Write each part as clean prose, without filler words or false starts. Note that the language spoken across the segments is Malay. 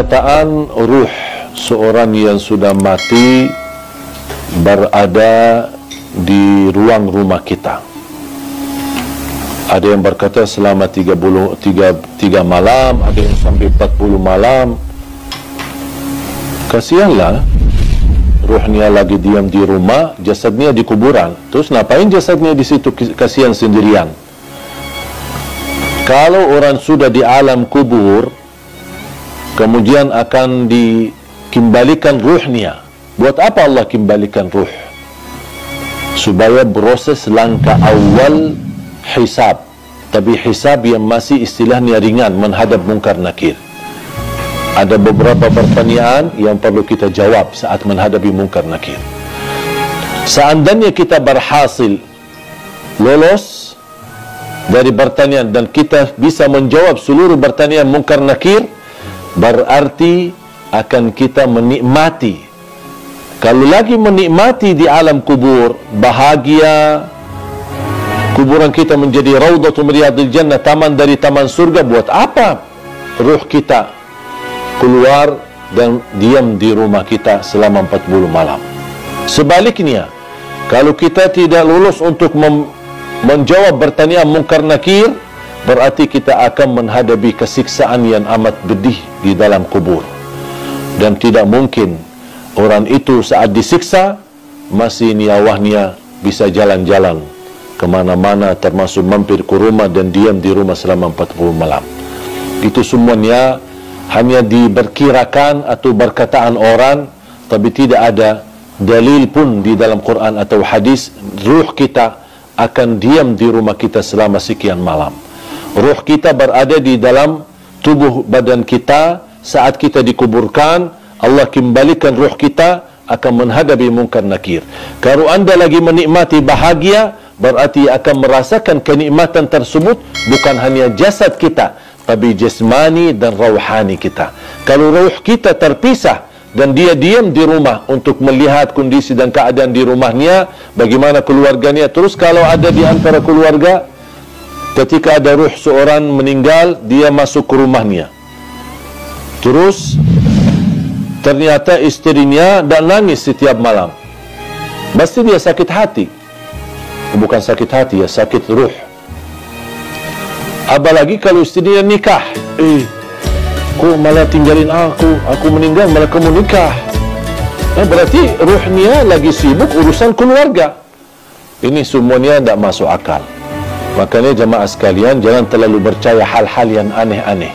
perkataan ruh seorang yang sudah mati berada di ruang rumah kita. Ada yang berkata selama 3 malam, ada yang sampai 40 malam. Kasihanlah, ruhnya lagi diam di rumah, jasadnya di kuburan. Terus ngapain jasadnya di situ? Kasihan sendirian. Kalau orang sudah di alam kubur, kemudian akan dikembalikan ruhnya. Buat apa Allah kembalikan ruh? Supaya proses langkah awal hisab. Tapi hisab yang masih istilahnya ringan, menghadap mungkar nakir. Ada beberapa pertanyaan yang perlu kita jawab saat menghadapi mungkar nakir. Seandainya kita berhasil lolos dari pertanyaan dan kita bisa menjawab seluruh pertanyaan mungkar nakir, berarti akan kita menikmati. Kalau lagi menikmati di alam kubur, bahagia, kuburan kita menjadi raudhatun min riyadil jannah, taman dari taman surga. Buat apa ruh kita keluar dan diam di rumah kita selama 40 malam? Sebaliknya, kalau kita tidak lulus untuk menjawab pertanyaan mungkar nakir, berarti kita akan menghadapi kesiksaan yang amat pedih di dalam kubur. Dan tidak mungkin orang itu saat disiksa masih nyawanya bisa jalan-jalan kemana-mana, termasuk mampir ke rumah dan diam di rumah selama 40 malam. Itu semuanya hanya diperkirakan atau berkataan orang, tapi tidak ada dalil pun di dalam Quran atau hadis ruh kita akan diam di rumah kita selama sekian malam. Ruh kita berada di dalam tubuh badan kita saat kita dikuburkan. Allah kembalikan ruh kita akan menghadapi mungkar nakir. Kalau anda lagi menikmati bahagia, berarti akan merasakan kenikmatan tersebut bukan hanya jasad kita, tapi jasmani dan rauhani kita. Kalau ruh kita terpisah dan dia diam di rumah untuk melihat kondisi dan keadaan di rumahnya, bagaimana keluarganya. Terus kalau ada di antara keluarga, ketika ada ruh seorang meninggal, dia masuk ke rumahnya, terus ternyata istrinya dan nangis setiap malam, pasti dia sakit hati. Bukan sakit hati, ya sakit ruh. Apalagi kalau istrinya nikah, kok malah tinggalin aku meninggal malah kamu nikah. Berarti ruhnya lagi sibuk urusan keluarga. Ini semuanya tidak masuk akal. Makanya jemaah sekalian, jangan terlalu percaya hal-hal yang aneh-aneh.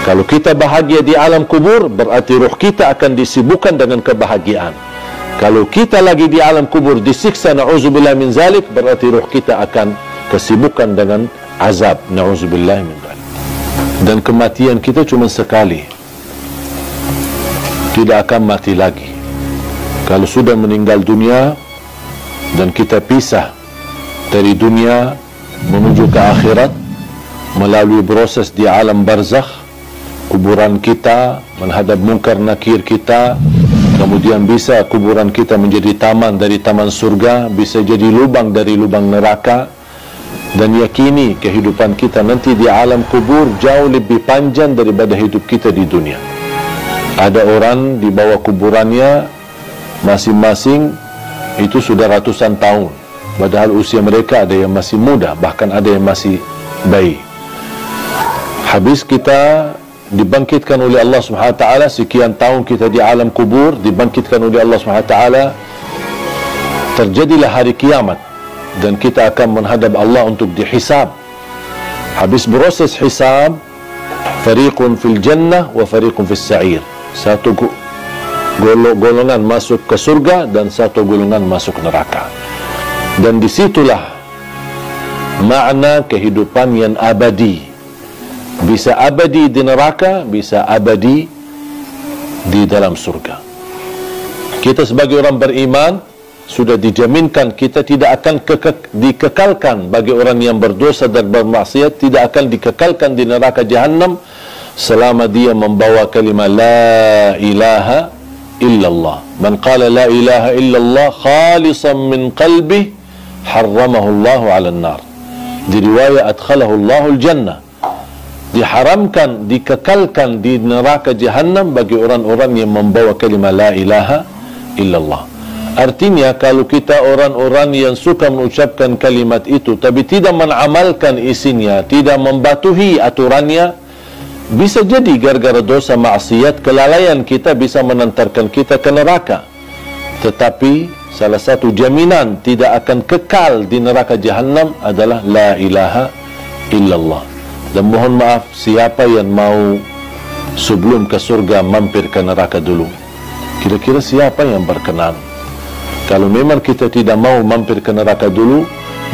Kalau kita bahagia di alam kubur, berarti ruh kita akan disibukkan dengan kebahagiaan. Kalau kita lagi di alam kubur disiksa, na'udzubillah min zalik, berarti ruh kita akan kesibukan dengan azab, na'udzubillah min zalik. Dan kematian kita cuma sekali, tidak akan mati lagi. Kalau sudah meninggal dunia dan kita pisah dari dunia menuju ke akhirat melalui proses di alam barzakh, kuburan kita menghadap mungkar nakir kita, kemudian bisa kuburan kita menjadi taman dari taman surga, bisa jadi lubang dari lubang neraka. Dan yakini kehidupan kita nanti di alam kubur jauh lebih panjang daripada hidup kita di dunia. Ada orang di bawah kuburannya masing-masing itu sudah ratusan tahun, padahal usia mereka ada yang masih muda, bahkan ada yang masih bayi. Habis kita dibangkitkan oleh Allah Subhanahu wa taala, sekian tahun kita di alam kubur, dibangkitkan oleh Allah Subhanahu wa taala, terjadilah hari kiamat dan kita akan menghadap Allah untuk dihisab. Habis proses hisab, fariqun fil jannah wa fariqun fis sa'ir. Satu golongan masuk ke surga dan satu golongan masuk neraka. Dan disitulah makna kehidupan yang abadi. Bisa abadi di neraka, bisa abadi di dalam surga. Kita sebagai orang beriman sudah dijaminkan kita tidak akan dikekalkan. Bagi orang yang berdosa dan bermaksiat, tidak akan dikekalkan di neraka jahanam selama dia membawa kalimat la ilaha illallah. Man qala la ilaha illallah khalisan min qalbih harramahu Allahu 'ala an-nar. Di riwayat adkhalahu Allahu al-jannah. diharamkan, dikekalkan di neraka Jahannam bagi orang-orang yang membawa kalimah la ilaha illallah. Artinya kalau kita orang-orang yang suka mengucapkan kalimat itu tapi tidak mengamalkan isinya, tidak mematuhi aturannya, bisa jadi gara-gara dosa maksiat, kelalaian kita bisa menantarkan kita ke neraka. Tetapi salah satu jaminan tidak akan kekal di neraka Jahannam adalah la ilaha illallah. Dan mohon maaf, siapa yang mau sebelum ke surga mampir ke neraka dulu? Kira-kira siapa yang berkenan? Kalau memang kita tidak mau mampir ke neraka dulu,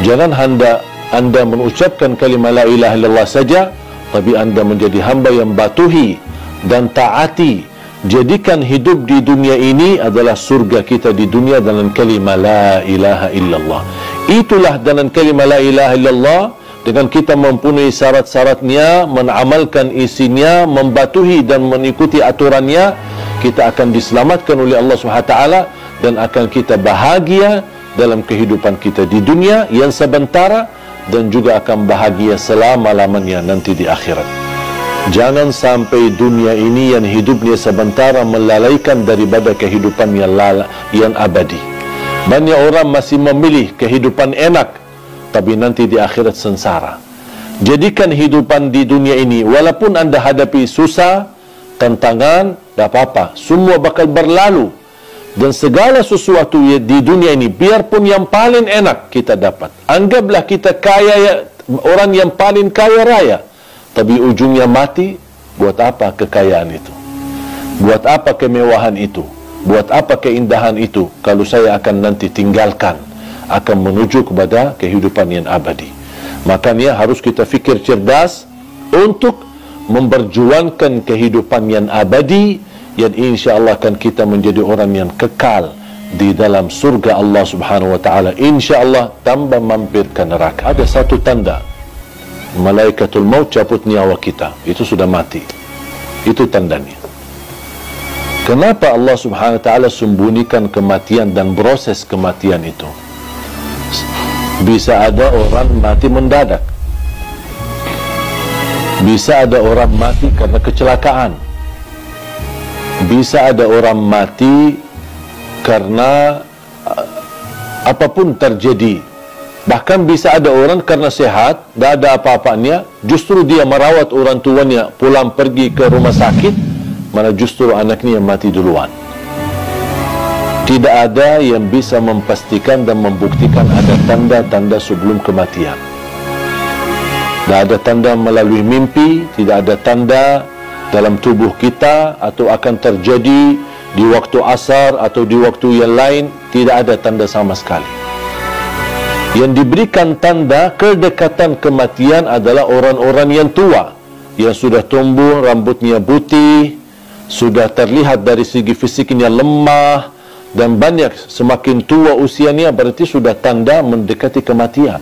jangan anda mengucapkan kalimat la ilaha illallah saja, tapi anda menjadi hamba yang patuhi dan taati. Jadikan hidup di dunia ini adalah surga kita di dunia dengan kalimat la ilaha illallah. Itulah dengan kalimat la ilaha illallah, dengan kita mempunyai syarat-syaratnya, mengamalkan isinya, membatuhi dan mengikuti aturannya, kita akan diselamatkan oleh Allah SWT dan akan kita bahagia dalam kehidupan kita di dunia yang sementara dan juga akan bahagia selama-lamanya nanti di akhirat. Jangan sampai dunia ini yang hidupnya sementara melalaikan daripada kehidupan yang abadi. Banyak orang masih memilih kehidupan enak tapi nanti di akhirat sengsara. Jadikan hidupan di dunia ini, walaupun anda hadapi susah, tantangan, tak apa-apa, semua bakal berlalu. Dan segala sesuatu di dunia ini, biarpun yang paling enak kita dapat, anggaplah kita kaya, orang yang paling kaya raya, tapi ujungnya mati, buat apa kekayaan itu? Buat apa kemewahan itu? Buat apa keindahan itu? Kalau saya akan nanti tinggalkan, akan menuju kepada kehidupan yang abadi. Makanya harus kita fikir cerdas untuk memperjuangkan kehidupan yang abadi, yang insya-Allah akan kita menjadi orang yang kekal di dalam surga Allah Subhanahu wa taala. Insya-Allah tanpa mampir ke neraka. Ada satu tanda malaikatul maut cabut nyawa kita, itu sudah mati. Itu tandanya. Kenapa Allah Subhanahu wa taala sembunyikan kematian dan proses kematian itu? Bisa ada orang mati mendadak. Bisa ada orang mati karena kecelakaan. Bisa ada orang mati karena apapun terjadi. Bahkan bisa ada orang karena sehat, tidak ada apa-apanya, justru dia merawat orang tuanya, pulang pergi ke rumah sakit, mana justru anaknya yang mati duluan. Tidak ada yang bisa memastikan dan membuktikan ada tanda-tanda sebelum kematian. Tidak ada tanda melalui mimpi, tidak ada tanda dalam tubuh kita atau akan terjadi di waktu asar atau di waktu yang lain, tidak ada tanda sama sekali. Yang diberikan tanda kedekatan kematian adalah orang-orang yang tua, yang sudah tumbuh, rambutnya putih, sudah terlihat dari segi fisiknya lemah, dan banyak semakin tua usianya berarti sudah tanda mendekati kematian.